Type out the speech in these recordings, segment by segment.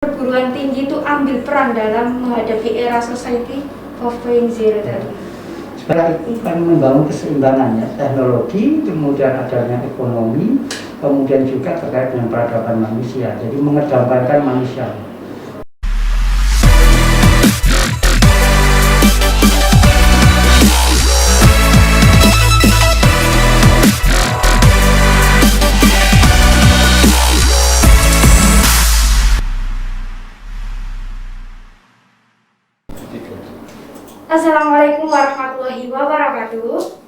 perguruan tinggi itu ambil peran dalam menghadapi era society 4.0 tadi? Sebenarnya itu kan membangun keseimbangan ya, teknologi, kemudian adanya ekonomi, kemudian juga terkait dengan peradaban manusia. Jadi mengedepankan manusia. Assalamualaikum warahmatullahi wabarakatuh.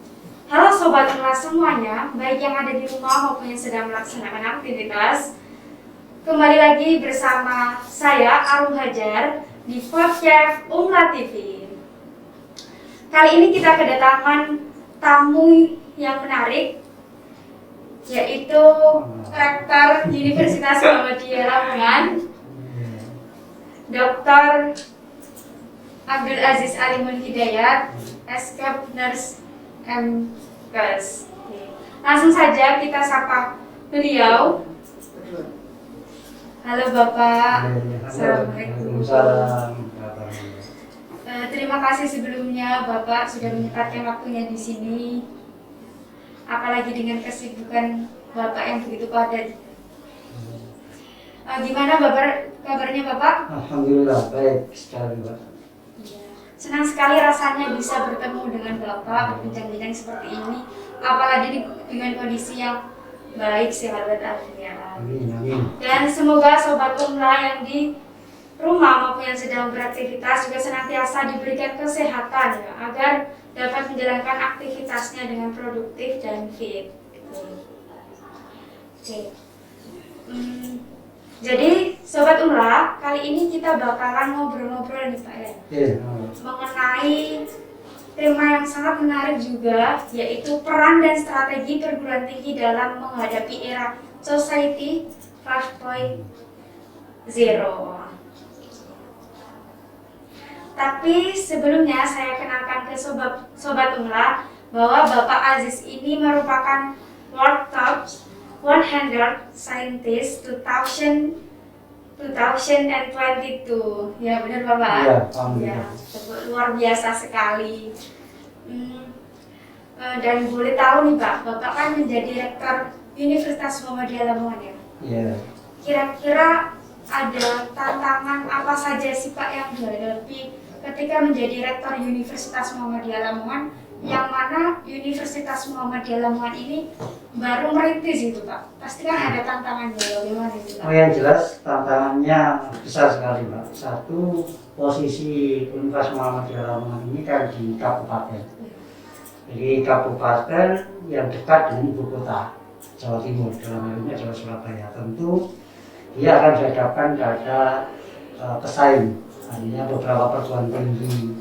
Halo Sobat Kelas semuanya, baik yang ada di rumah maupun yang sedang melaksanakan aktivitas. Kembali lagi bersama saya Arum Hajar di podcast Umla TV. Kali ini kita kedatangan tamu yang menarik, yaitu Rektor Universitas Muhammadiyah Lamongan, Dr. Abdul Aziz Alimun Hidayat, Eskap Nurse MKes. Langsung saja kita sapa beliau. Halo Bapak. Assalamualaikum. Terima kasih sebelumnya Bapak sudah menyempatkan waktunya di sini. Apalagi dengan kesibukan Bapak yang begitu padat. Gimana Bapak kabarnya Bapak? Alhamdulillah baik sekali Pak. Senang sekali rasanya bisa bertemu dengan Bapak berbincang-bincang seperti ini, apalagi dengan kondisi yang baik, sehat walafiat. Amin. Dan semoga Sobat Umla yang di rumah maupun yang sedang beraktivitas juga senantiasa diberikan kesehatan ya, agar dapat menjalankan aktivitasnya dengan produktif dan fit. Oke. Jadi Sobat Umla, kali ini kita bakalan ngobrol-ngobrol nih Pak ya, mengenai tema yang sangat menarik juga, yaitu peran dan strategi perguruan tinggi dalam menghadapi era Society 5.0. Tapi sebelumnya saya kenalkan ke Sobat Umla bahwa Bapak Aziz ini merupakan World Top 100 Scientist 2022. Ya benar Bapak? Iya, luar biasa sekali. Dan boleh tahu nih Pak, Bapak kan menjadi Rektor Universitas Muhammadiyah Lamongan ya? Iya. Kira-kira ada tantangan apa saja sih Pak yang dihadapi ketika menjadi Rektor Universitas Muhammadiyah Lamongan, yang mana Universitas Muhammadiyah Lamongan ini baru merintis itu Pak? Pasti kan ada tantangannya, bagaimana itu Pak? Oh yang jelas tantangannya besar sekali Pak. Satu, posisi Universitas Muhammadiyah Lamongan ini kan di kabupaten. Jadi kabupaten yang dekat dengan ibu kota Jawa Timur, dalam hal ini adalah Surabaya. Tentu dia akan dihadapkan pada pesaing, artinya beberapa perguruan tinggi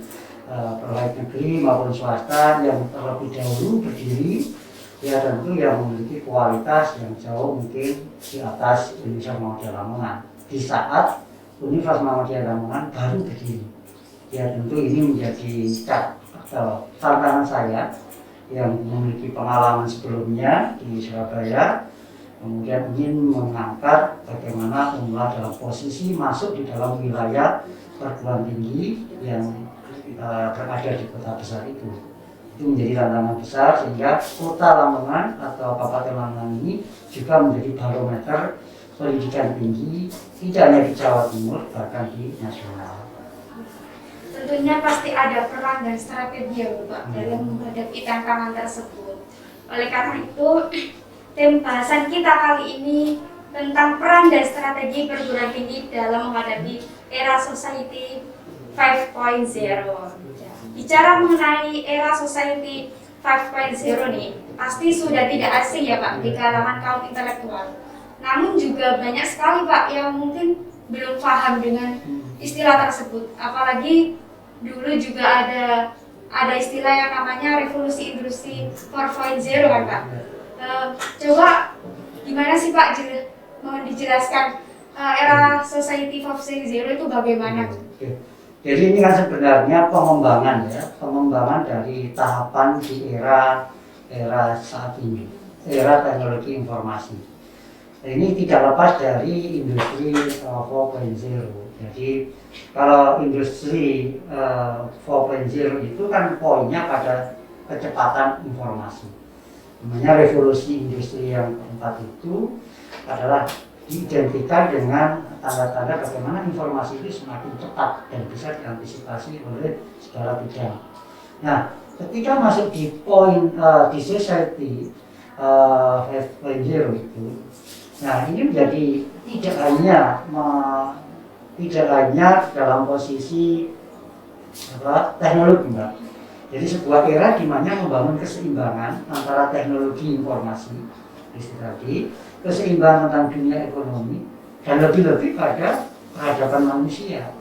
baik negeri maupun swasta yang terlebih dahulu berdiri ya tentu yang memiliki kualitas yang jauh mungkin di atas Universitas Muhammadiyah Lamongan di saat Universitas Muhammadiyah Lamongan baru berdiri. Ya tentu ini menjadi tantangan saya yang memiliki pengalaman sebelumnya di Surabaya, kemudian ingin mengangkat bagaimana Umla dalam posisi masuk di dalam wilayah perguruan tinggi yang berada di kota besar itu menjadi tantangan besar, sehingga kota Lamongan atau Kabupaten Lamongan ini juga menjadi barometer pendidikan tinggi tidak hanya di Jawa Timur bahkan di nasional. Tentunya pasti ada peran dan strategi ya Bapak dalam menghadapi tantangan tersebut. Oleh karena itu, tema bahasan kita kali ini tentang peran dan strategi perguruan tinggi dalam menghadapi era Society 5.0. Bicara mengenai era Society 5.0 nih, pasti sudah tidak asing ya Pak di kalangan kaum intelektual. Namun juga banyak sekali Pak yang mungkin belum paham dengan istilah tersebut. Apalagi dulu juga ada istilah yang namanya revolusi industri 4.0 kan Pak. Coba gimana sih Pak mohon dijelaskan era Society 5.0 itu bagaimana? Jadi ini kan sebenarnya pengembangan dari tahapan di era saat ini, era teknologi informasi. Ini tidak lepas dari industri 4.0. Jadi kalau industri 4.0 itu kan poinnya pada kecepatan informasi. Namanya revolusi industri yang keempat itu adalah diidentikan dengan tanda-tanda bagaimana informasi itu semakin cepat dan bisa diantisipasi oleh segala bidang. Nah, ketika masuk di poin di society 5.0 itu, nah ini menjadi tidak hanya dalam posisi teknologi, Mbak. Jadi sebuah era di mana membangun keseimbangan antara teknologi informasi, tadi, keseimbangan tentang dunia ekonomi, dan lebih-lebih pada peradaban manusia.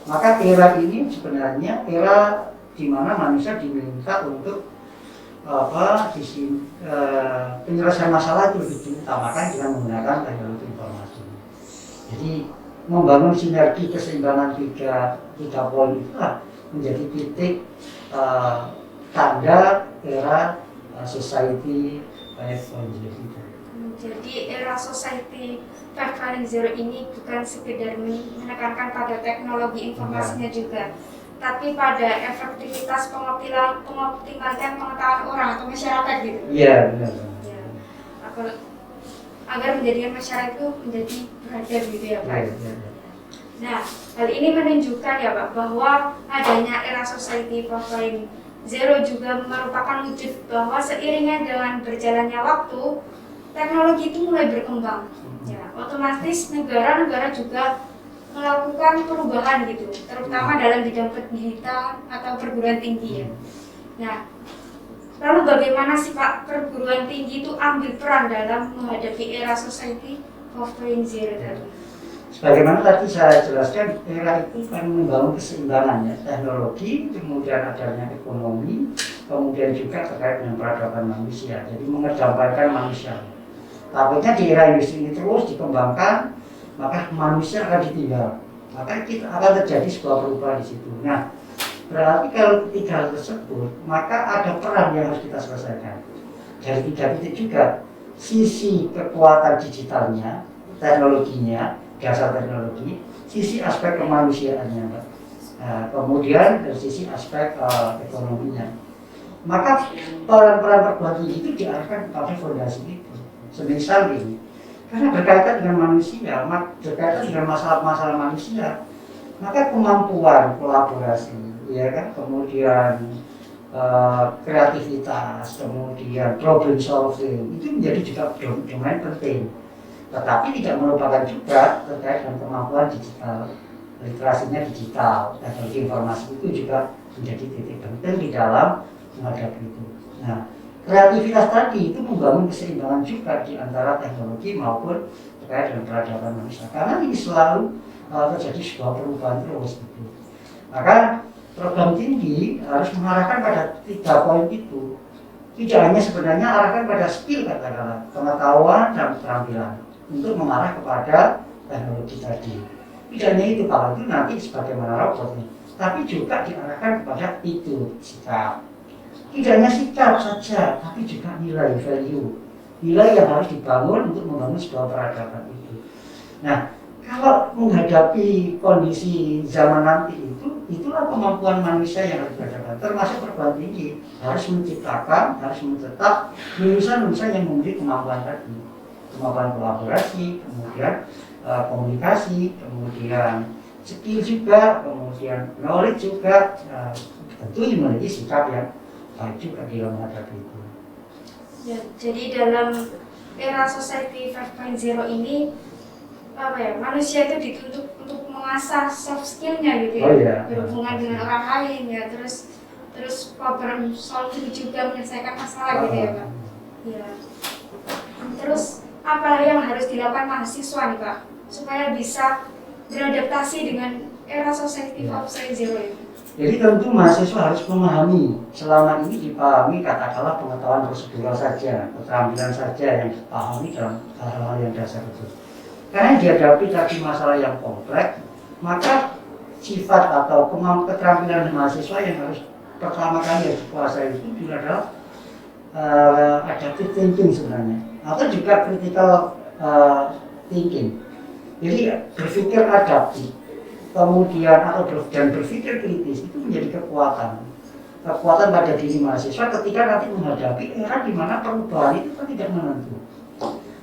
Maka era ini sebenarnya era di mana manusia diminta untuk penyelesaian masalah itu diutamakan dengan menggunakan teknologi informasi. Jadi membangun sinergi keseimbangan tiga poin itulah menjadi titik tanda era society 5.0 itu. Jadi era society 5.0 ini bukan sekedar menekankan pada teknologi informasinya juga, tapi pada efektivitas pengoptimalkan pengetahuan orang atau masyarakat gitu. Iya, benar. Ya. Agar menjadikan masyarakat itu menjadi beradab gitu ya Pak. Ya. Nah, hal ini menunjukkan ya Pak bahwa adanya era society 4.0 juga merupakan wujud bahwa seiringnya dengan berjalannya waktu, teknologi itu mulai berkembang. Ya, otomatis negara-negara juga melakukan perubahan gitu, terutama dalam bidang pendidikan atau perguruan tinggi ya. Nah, lalu bagaimana sih Pak perguruan tinggi itu ambil peran dalam menghadapi era society 4.0 tadi? Sebagaimana tadi saya jelaskan, era itu kan membangun keseimbangan ya, teknologi, kemudian adanya ekonomi, kemudian juga terkait dengan peradaban manusia. Jadi mengedepankan manusia. Takutnya di era industri ini terus dikembangkan, maka manusia akan ditinggal. Maka kita akan terjadi sebuah perubahan di situ. Nah, berarti kalau tiga hal tersebut, maka ada peran yang harus kita selesaikan. Dari tiga titik juga, sisi kekuatan digitalnya, teknologinya, dasar teknologi, sisi aspek kemanusiaannya, Mbak. Nah, kemudian dari sisi aspek ekonominya. Maka peran-peran perguruan tinggi itu diarahkan kepada fondasi itu. Semisal ini, karena berkaitan dengan manusia, berkaitan dengan masalah-masalah manusia, maka kemampuan kolaborasi, ya kan, kemudian kreativitas, kemudian problem solving itu menjadi juga domain penting. Tetapi tidak melupakan juga terkait dengan kemampuan digital, literasinya digital, teknologi informasi itu juga menjadi titik penting di dalam menghadapi itu. Nah, kreativitas tadi itu membangun keseimbangan juga di antara teknologi maupun terkait dengan peradaban manusia. Karena ini selalu terjadi sebuah perubahan terus. Gitu. Maka program tinggi harus mengarahkan pada tiga poin itu. Tidak hanya sebenarnya arahkan pada skill katakanlah, pengetahuan dan keterampilan untuk mengarah kepada teknologi tadi. Tidak hanya itu, kalau itu nanti sebagaimana robotnya, tapi juga diarahkan kepada itu sikap. Tidak hanya sikap saja, tapi juga nilai, value. Nilai yang harus dibangun untuk membangun sebuah peradaban itu. Nah, kalau menghadapi kondisi zaman nanti itu, itulah kemampuan manusia yang harus diadakan. Termasuk perguruan tinggi harus menciptakan, harus mencetak lulusan-lulusan yang memiliki kemampuan tadi. Kemampuan kolaborasi, kemudian komunikasi, kemudian skill juga, kemudian knowledge juga, tentu memiliki sikap yang baik juga di dalam menghadapi itu. Ya, jadi dalam era society 5.0 ini manusia itu dituntut untuk mengasah soft skillnya gitu ya, berhubungan dengan orang lain ya, terus problem solving juga menyelesaikan masalah gitu ya Pak. Ya. Terus apa yang harus dilakukan mahasiswa nih Pak supaya bisa beradaptasi dengan era society 4.0 ini? Jadi tentu mahasiswa harus memahami, selama ini dipahami katakanlah pengetahuan prosedural saja, keterampilan saja yang dipahami dalam hal-hal yang dasar itu. Karena dihadapi tadi masalah yang kompleks, maka sifat atau keterampilan mahasiswa yang harus pertama kali harus dikuasai itu adalah adaptive thinking sebenarnya, atau juga critical thinking. Jadi berpikir adaptif, kemudian dan berpikir kritis itu menjadi kekuatan pada diri mahasiswa ketika nanti menghadapi era di mana perubahan itu kan tidak menentu.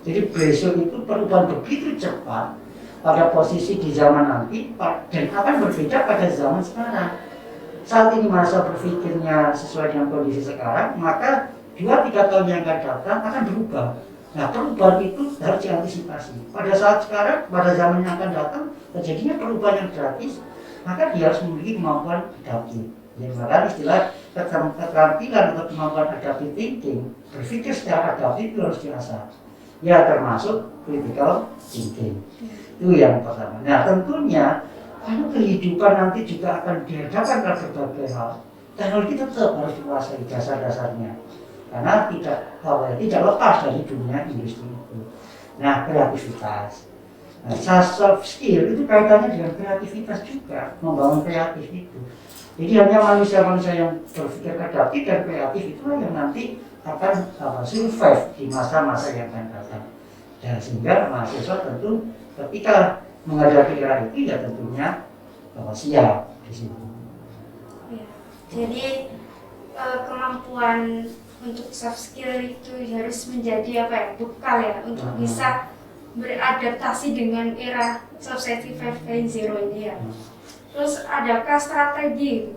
Jadi besok itu perubahan begitu cepat pada posisi di zaman nanti dan akan berbeda pada zaman sekarang. Saat ini masa berpikirnya sesuai dengan kondisi sekarang, maka 2-3 tahun yang akan datang akan berubah. Nah, perubahan itu harus diantisipasi. Pada saat sekarang, pada zaman yang akan datang, terjadinya perubahan yang gratis, maka dia harus memiliki kemampuan adaptif. Yang bahkan istilah keterampilan atau kemampuan adaptive thinking, berpikir secara adaptif itu harus diasah. Ya, termasuk critical thinking. Itu yang pertama. Nah, tentunya kalau kehidupan nanti juga akan dihadapkan pada berbagai hal, teknologi tetap harus dikuasai dasar-dasarnya. Karena tidak lepas dari dunia industri itu. Nah, kreativitas. Nah, soft skill itu kaitannya dengan kreativitas juga, membangun kreatif itu. Jadi hanya manusia-manusia yang berpikir adaptif dan kreatif itulah yang nanti akan survive di masa-masa yang akan datang. Dan sehingga mahasiswa tentu ketika menghadapi era itu ya tentunya siap di situ. Ya, jadi kemampuan untuk soft skill itu harus menjadi bekal ya untuk bisa beradaptasi dengan era Society 5.0 ini ya. Terus adakah strategi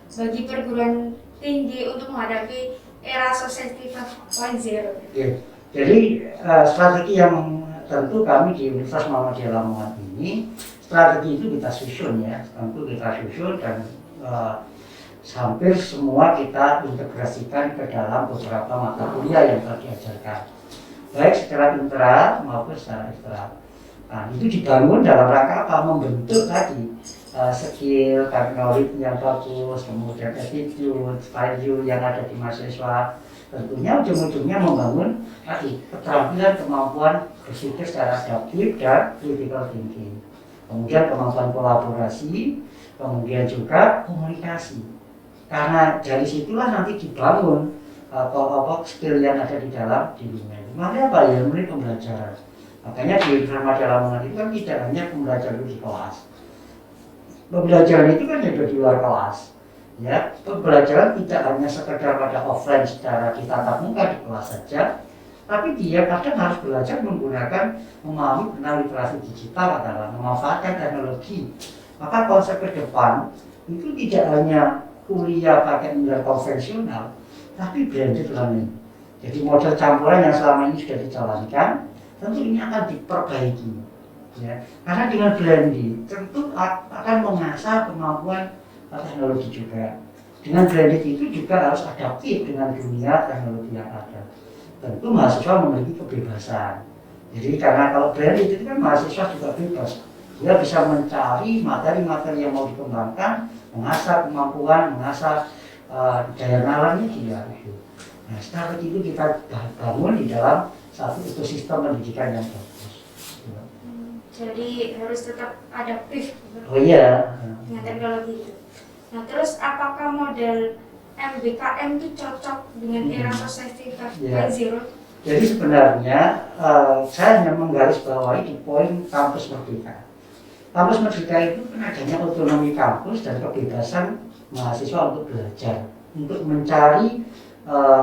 bagi perguruan tinggi untuk menghadapi era Society 5.0? Jadi strategi yang tentu kami di Universitas Muhammadiyah Lamongan ini, strategi itu kita susun ya, tentu kita susun dan hampir semua kita integrasikan ke dalam beberapa mata kuliah yang telah diajarkan, baik secara intra maupun secara ekstra. Nah, itu dibangun dalam rangka apa? Membentuk tadi skill, knowledge yang bagus, kemudian attitude, value yang ada di mahasiswa. Tentunya ujung-ujungnya membangun tadi keterampilan, kemampuan berpikir secara adaptif dan critical thinking. Kemudian kemampuan kolaborasi, kemudian juga komunikasi. Karena dari situlah nanti dibangun skill yang ada di dalam dirinya. Makanya apa ya? Mulai pembelajaran. Makanya di Muhammadiyah Lamongan itu kan tidak hanya pembelajaran di kelas. Pembelajaran itu kan juga di luar kelas. Ya, pembelajaran tidak hanya sekedar pada offline secara ditatap muka di kelas saja, tapi dia kadang harus belajar menggunakan memahami tentang literasi digital adalah memanfaatkan teknologi. Maka konsep ke depan itu tidak hanya kuliah pakai model konvensional, tapi blended learning. Jadi model campuran yang selama ini sudah dijalankan, tentu ini akan diperbaiki. Ya. Karena dengan blended tentu akan mengasah kemampuan teknologi juga. Dengan blended itu juga harus adaptif dengan dunia teknologi yang ada. Tentu mahasiswa memiliki kebebasan. Jadi karena kalau blended itu kan mahasiswa juga bebas. Dia bisa mencari materi-materi yang mau dikembangkan, mengasah kemampuan, mengasah daya nalarnya dia. Nah, strategi itu kita bangun di dalam satu ekosistem pendidikan yang bagus. Jadi harus tetap adaptif. Oh iya. Dengan teknologi itu. Nah, terus apakah model MBKM itu cocok dengan era Society 5.0? Jadi sebenarnya saya hanya menggarisbawahi di poin kampus merdeka. Kampus merdeka itu kan adanya otonomi kampus dan kebebasan mahasiswa untuk belajar, untuk mencari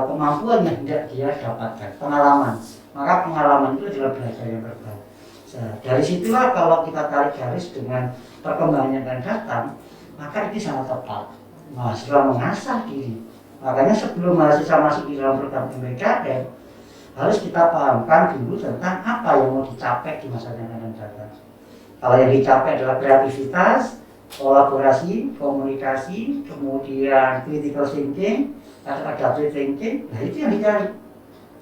kemampuan yang tidak dia dapatkan, pengalaman. Maka pengalaman itu adalah belajar yang terbaik. Dari situlah kalau kita tarik garis dengan perkembangan yang akan datang, maka ini sangat tepat. Mahasiswa mengasah diri. Makanya sebelum mahasiswa masuk di dalam program MBKM, harus kita pahamkan dulu tentang apa yang mau dicapai di masa yang akan datang. Kalau yang dicapai adalah kreativitas, kolaborasi, komunikasi, kemudian critical thinking, atau adaptive thinking, nah itu yang dicari.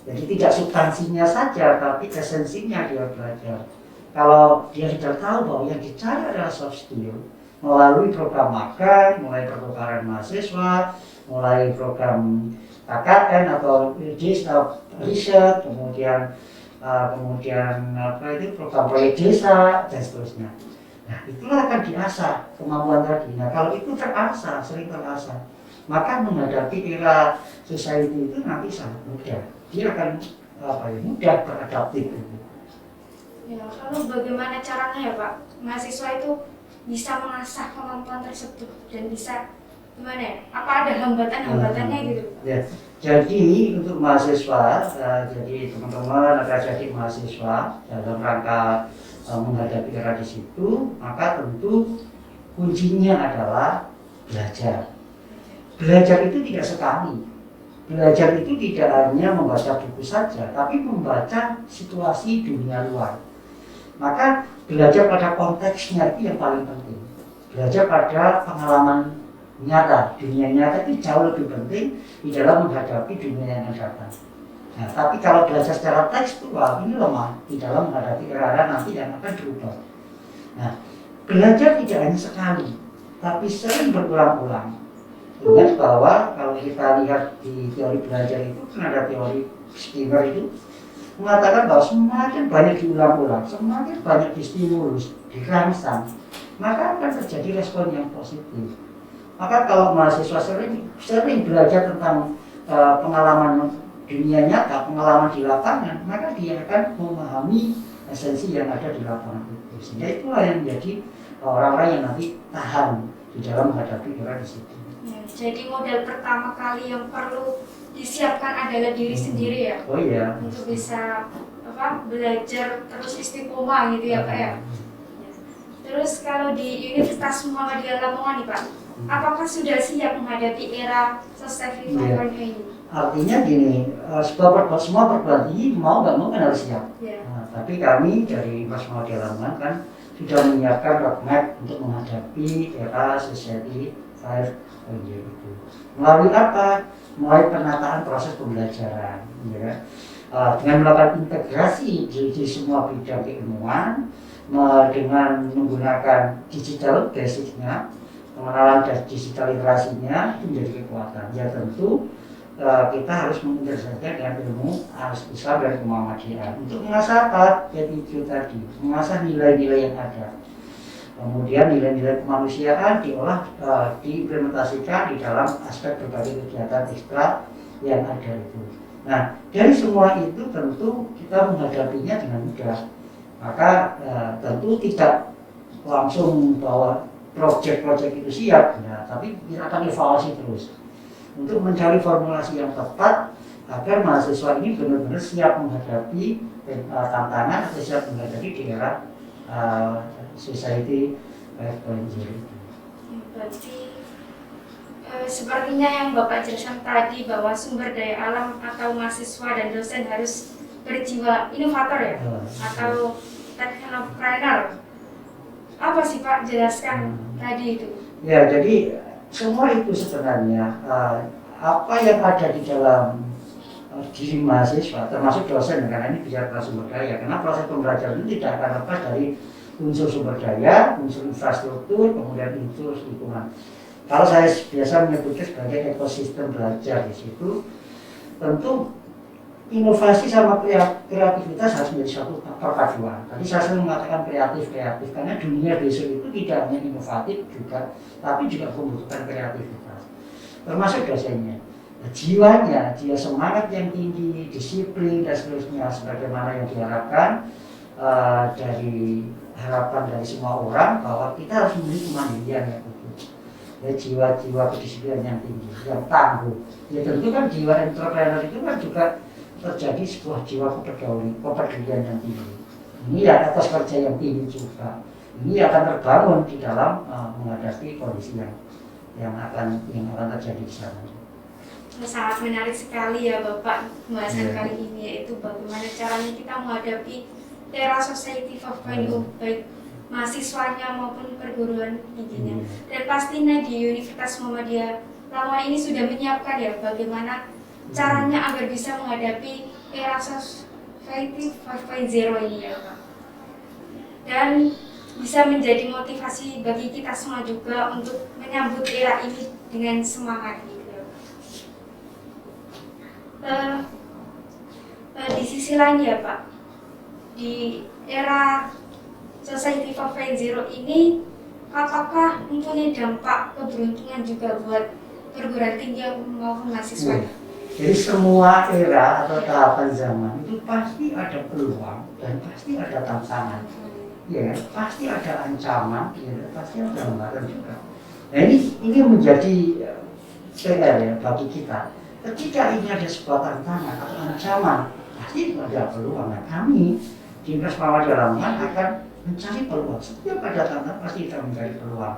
Jadi tidak substansinya saja, tapi esensinya dia belajar. Kalau dia sudah tahu bahwa yang dicari adalah soft skill, melalui program magang, mulai pertukaran mahasiswa, mulai program KKN atau riset, kemudian program proyek desa dan seterusnya. Nah, itulah akan diasah kemampuan tadi. Nah, kalau itu terasah, sering terasah, maka menghadapi era society itu nanti sangat mudah. Dia akan mudah beradaptif. Ya, lalu bagaimana caranya ya Pak, mahasiswa itu bisa mengasah kemampuan tersebut dan bisa gimana ya? Apa ada hambatan-hambatannya gitu Pak? Ya, jadi untuk mahasiswa, jadi teman-teman akan jadi mahasiswa dalam rangka menghadapi era di situ, maka tentu kuncinya adalah belajar. Belajar itu tidak sekali. Belajar itu tidak hanya membaca buku saja, tapi membaca situasi dunia luar. Maka belajar pada konteksnya itu yang paling penting. Belajar pada pengalaman nyata, dunia nyata itu jauh lebih penting di dalam menghadapi dunia yang akan datang. Nah, tapi kalau belajar secara tekstual ini lemah di dalam menghadapi era nanti yang akan berubah. Nah, belajar tidak hanya sekali, tapi sering berulang-ulang. Ingat bahwa kalau kita lihat di teori belajar itu kan ada teori Skinner itu mengatakan bahwa semakin banyak diulang-ulang, semakin banyak distimulus, dirangsang, maka akan terjadi respon yang positif. Maka kalau mahasiswa sering belajar tentang pengalaman dunia nyata, pengalaman di lapangan, maka dia akan memahami esensi yang ada di lapangan itu. Sehingga itulah yang menjadi orang-orang yang nanti tahan di dalam menghadapi era di situ. Ya, jadi modal pertama kali yang perlu disiapkan adalah diri sendiri ya. Oh iya. Untuk bisa belajar terus istiqomah gitu ya Pak ya. Terus kalau di Universitas Muhammadiyah Lamongan nih Pak, apakah sudah siap menghadapi era Society 4.0 ini? Artinya gini, semua perguruan tinggi mau nggak mau kan harus siap. Nah, tapi kami dari Universitas Muhammadiyah Lamongan kan sudah menyiapkan roadmap untuk menghadapi era Society 5.0 itu. Melalui apa? Melalui penataan proses pembelajaran, ya. Dengan melakukan integrasi di semua bidang keilmuan, dengan menggunakan digital basicnya, pengenalan digital literasinya itu menjadi kekuatan. Ya tentu kita harus mengintegrasikan dengan ilmu Islam dan Muhammadiyah untuk mengasah apa? Itu tadi, mengasah nilai-nilai yang ada. Kemudian nilai-nilai kemanusiaan diolah, diimplementasikan di dalam aspek berbagai kegiatan ekstra yang ada itu. Nah, dari semua itu tentu kita menghadapinya dengan mudah. Maka tentu tidak langsung bahwa proyek-proyek itu siap, ya, tapi kita akan evaluasi terus untuk mencari formulasi yang tepat agar mahasiswa ini benar-benar siap menghadapi tantangan atau siap menghadapi di era Society 5.0. Berarti sepertinya yang Bapak jelaskan tadi bahwa sumber daya alam atau mahasiswa dan dosen harus berjiwa inovator ya, atau teknopreneur. Apa sih Pak, jelaskan tadi itu? Ya, jadi semua itu sebenarnya apa yang ada di dalam diri mahasiswa, termasuk dosen, karena ini bicara sumber daya, karena proses pembelajaran ini tidak akan lepas dari unsur sumber daya, unsur infrastruktur, kemudian unsur lingkungan. Kalau saya biasa menyebutnya sebagai ekosistem belajar di situ, tentu inovasi sama kreativitas harus menjadi suatu perpaduan. Tadi saya sering mengatakan kreatif, karena dunia besok itu tidak hanya inovatif juga, tapi juga membutuhkan kreativitas, termasuk dosennya. Jiwanya, jiwa semangat yang tinggi, disiplin dan seterusnya, sebagaimana yang diharapkan dari harapan dari semua orang bahwa kita harus memiliki kemandirian yang utuh, ya, jiwa-jiwa kedisiplinan yang tinggi, yang tangguh. Ya tentu kan jiwa entrepreneur itu kan juga terjadi sebuah jiwa kepedulian yang tinggi. Ini ya atas kerja yang tinggi juga. Ini akan terbangun di dalam menghadapi kondisi yang akan terjadi di sana. Sangat menarik sekali ya Bapak pembahasan kali ini, yaitu bagaimana caranya kita menghadapi era Society 5.0 baik mahasiswanya maupun perguruan tingginya. Dan pastinya di Universitas Muhammadiyah Lamongan ini sudah menyiapkan ya bagaimana caranya agar bisa menghadapi era Society 5.0 ini ya Pak. Dan bisa menjadi motivasi bagi kita semua juga untuk menyambut era ini dengan semangat gitu ya Pak. Di sisi lain ya Pak, di era Society 4.0 ini apakah mempunyai dampak keberuntungan juga buat perguruan tinggi maupun mahasiswa? Jadi semua era atau tahapan zaman itu pasti ada peluang dan pasti ada tantangan. Ya, pasti ada ancaman, ya, pasti ada hambatan juga. Nah ini menjadi PR ya bagi kita. Ketika ini ada sebuah tantangan atau ancaman, pasti ada peluang. Nah, kami di Universitas Muhammadiyah Lamongan akan mencari peluang. Setiap ada tantangan pasti kita mencari peluang.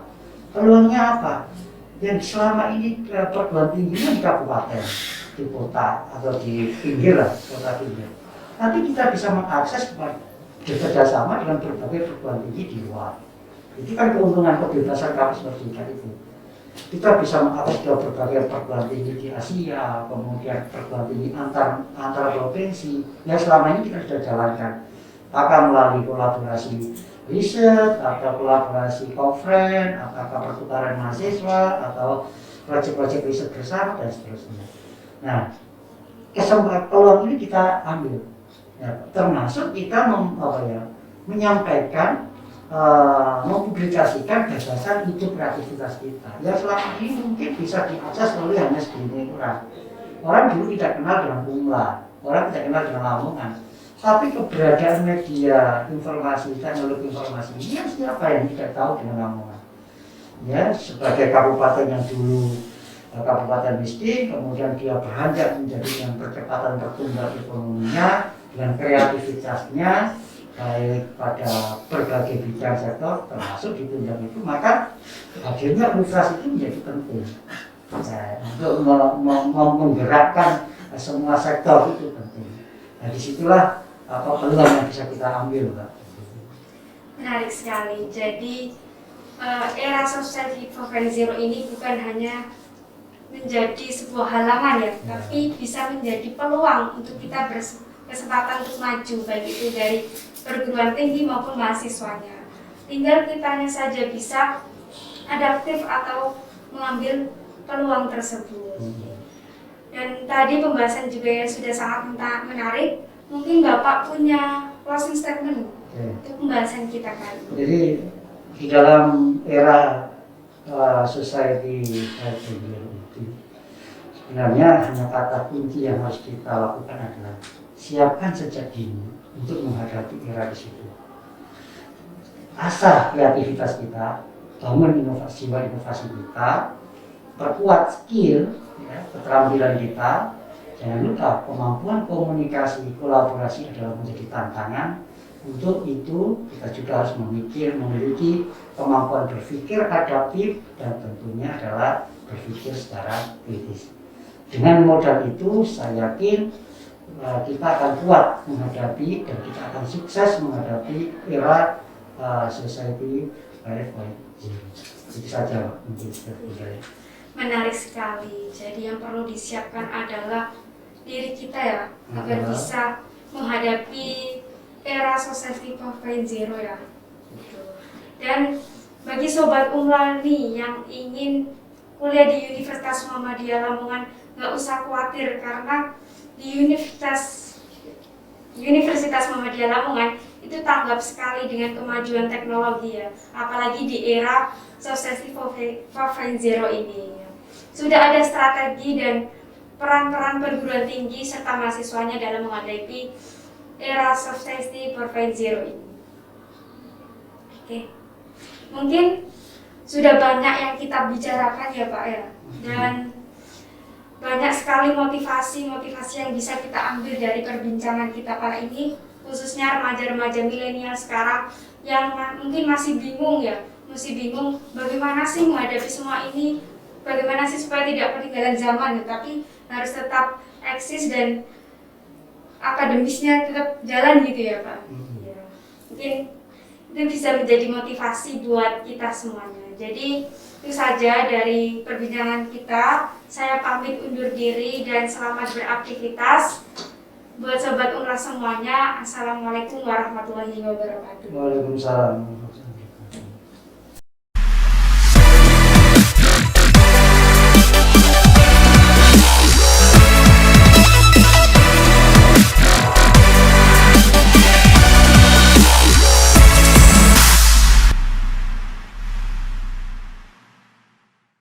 Peluangnya apa? Yang selama ini perguruan tingginya di kabupaten, di kota atau di pinggir lah, kota pinggir. Nanti kita bisa mengakses bekerjasama dengan berbagai perguruan tinggi di luar. Itu kan keuntungan kebebasan kampus merdeka itu. Kita bisa mengakses ke berbagai perguruan tinggi di Asia, kemudian perguruan tinggi antar provinsi. Ya selama ini kita sudah jalankan, apakah melalui kolaborasi riset, atau kolaborasi konferen, atau pertukaran mahasiswa, atau proyek-proyek riset bersama dan seterusnya. Nah, kesempatan peluang ini kita ambil. Ya, termasuk kita menyampaikan, mempublikasikan gagasan hidup kreativitas kita. Ya selama ini mungkin bisa diakses oleh hanya segini orang. Orang dulu tidak kenal dengan Umla, orang tidak kenal dengan Lamongan. Tapi keberadaan media informasi, teknologi informasi ini siapa yang tidak tahu dengan Lamongan? Ya, sebagai kabupaten yang dulu kabupaten miskin, kemudian dia beranjak menjadi dengan percepatan pertumbuhan ekonominya, dengan kreativitasnya, baik pada berbagai bidang sektor, termasuk di tunjang itu, maka hadirnya universitas itu menjadi penting. Untuk menggerakkan semua sektor itu penting. Nah disitulah peluang yang bisa kita ambil, Mbak. Menarik sekali. Jadi era Society 4.0 ini bukan hanya menjadi sebuah halangan ya, tapi bisa menjadi peluang untuk kita berkesempatan untuk maju, baik itu dari perguruan tinggi maupun mahasiswanya. Tinggal kitanya saja bisa adaptif atau mengambil peluang tersebut. Dan tadi pembahasan juga yang sudah sangat menarik. Mungkin Bapak punya closing statement untuk pembahasan kita kali ini. Jadi di dalam era society itu sebenarnya hanya kata kunci yang harus kita lakukan adalah siapkan sejak dini untuk menghadapi era di situ. Asah kreativitas kita, bangun inovasi kita, perkuat skill, ya, keterampilan kita. Jangan lupa kemampuan komunikasi, kolaborasi adalah menjadi tantangan. Untuk itu kita juga harus memiliki kemampuan berpikir adaptif dan tentunya adalah berpikir secara kritis. Dengan modal itu saya yakin kita akan kuat menghadapi dan kita akan sukses menghadapi era society 5.0. Itu saja mungkin saya. Menarik sekali. Jadi yang perlu disiapkan adalah diri kita ya, agar bisa menghadapi era society 4.0 ya. Dan bagi Sobat Umlani yang ingin kuliah di Universitas Muhammadiyah Lamongan, nggak usah khawatir karena di Universitas Muhammadiyah Lamongan itu tanggap sekali dengan kemajuan teknologi ya, apalagi di era Society 4.0 ini. Sudah ada strategi dan peran-peran perguruan tinggi serta mahasiswanya dalam menghadapi era Society 4.0 ini. Oke. Mungkin sudah banyak yang kita bicarakan ya Pak ya, dan banyak sekali motivasi yang bisa kita ambil dari perbincangan kita kali ini, khususnya remaja-remaja milenial sekarang yang mungkin masih bingung bagaimana sih menghadapi semua ini, bagaimana sih supaya tidak ketinggalan zaman, tapi harus tetap eksis dan akademisnya tetap jalan gitu ya Pak. Ya. Mungkin itu bisa menjadi motivasi buat kita semuanya. Jadi itu saja dari perbincangan kita. Saya pamit undur diri dan selamat beraktivitas. Buat Sobat Umrah semuanya, Assalamualaikum warahmatullahi wabarakatuh. Waalaikumsalam.